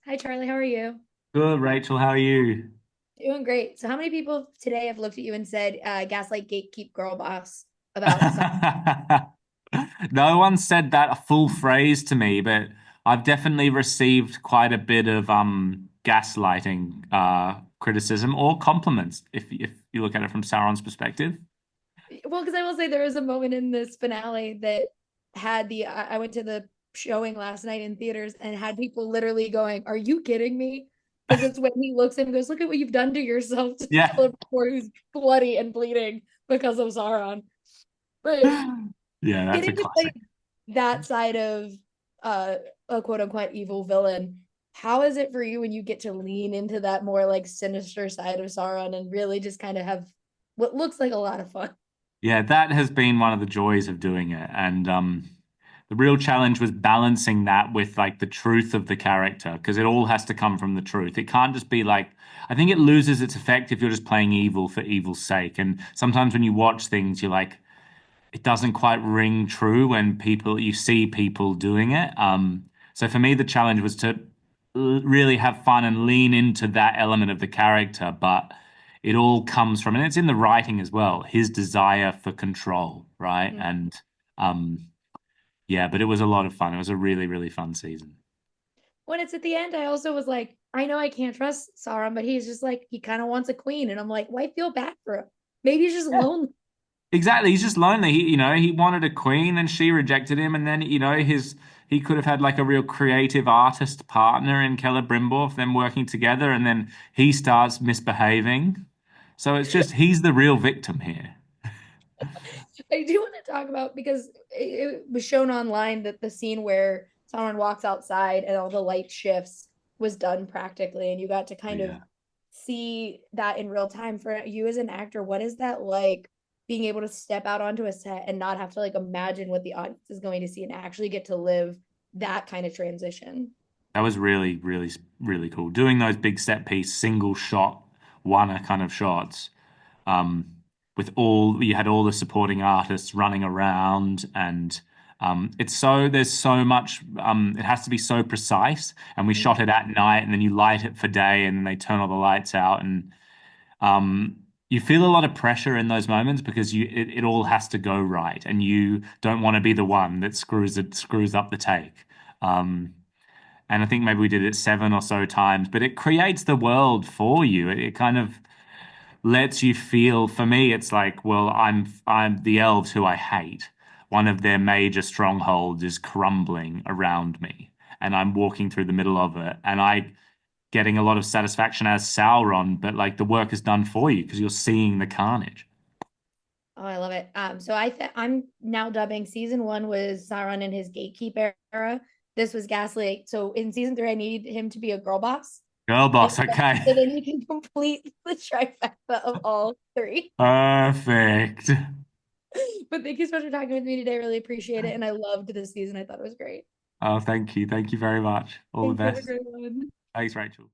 Hi, Charlie. How are you? Good, Rachel. How are you? Doing great. So, how many people today have looked at you and said, "Gaslight, gatekeep, girl boss" about some? No one said that a full phrase to me, but I've definitely received quite a bit of gaslighting criticism or compliments if you look at it from Sauron's perspective. Well, because I will say there was a moment in this finale that had the. I went to the showing last night in theaters and had people literally going, "Are you kidding me?" Because it's when he looks and goes, "Look at what you've done to yourself to Yeah. kill a boy who's bloody and bleeding because of Sauron." But Yeah, that's a getting to play classic. that side of uh, a quote unquote evil villain, how is it for you when you get to lean into that more like sinister side of Sauron and really just kind of have what looks like a lot of fun? Yeah, that has been one of the joys of doing it. And the real challenge was balancing that with like the truth of the character, because it all has to come from the truth. It can't just be like, I think it loses its effect if you're just playing evil for evil's sake. And sometimes when you watch things, you're like, it doesn't quite ring true when you see people doing it. So for me, the challenge was to really have fun and lean into that element of the character, but it all comes from, and it's in the writing as well, his desire for control, right? Mhm. And um, yeah, but it was a lot of fun. It was a really, really fun season. When it's at the end, I also was like, I know I can't trust Sauron, but he's just like, he kind of wants a queen. And I'm like, why feel bad for him? Maybe he's just lonely. Exactly. He's just lonely. He wanted a queen and she rejected him. And then, he could have had like a real creative artist partner in Keller Brimborth, them working together, and then he starts misbehaving. So it's just he's the real victim here. I do want to talk about because it was shown online that the scene where Sauron walks outside and all the light shifts was done practically, and you got to kind of Yeah. see that in real time. For you as an actor, what is that like being able to step out onto a set and not have to like imagine what the audience is going to see and actually get to live that kind of transition? That was really, really, really cool. Doing those big set piece, single shot, one kind of shots. um, with all you had all the supporting artists running around, and there's so much. It has to be so precise, and we shot it at night, and then you light it for day, and then they turn all the lights out, and um, you feel a lot of pressure in those moments because it all has to go right, and you don't want to be the one that screws up the take. Um, and I think maybe we did it seven or so times, but it creates the world for you. It kind of lets you feel, for me it's like, well, I'm the elves who I hate. One of their major strongholds is crumbling around me, and I'm walking through the middle of it, and I getting a lot of satisfaction as Sauron, but like the work is done for you because you're seeing the carnage. Oh, I love it. I'm now dubbing season one was Sauron in his gatekeep era. This was Gaslight. So in season three, I need him to be a girl boss. Girl And boss, okay. so then you can complete the trifecta of all three. Perfect. But thank you so much for talking with me today. I really appreciate it. And I loved this season. I thought it was great. Oh, thank you very much. All the Thank you. Have a best. great one. Thanks, Rachel.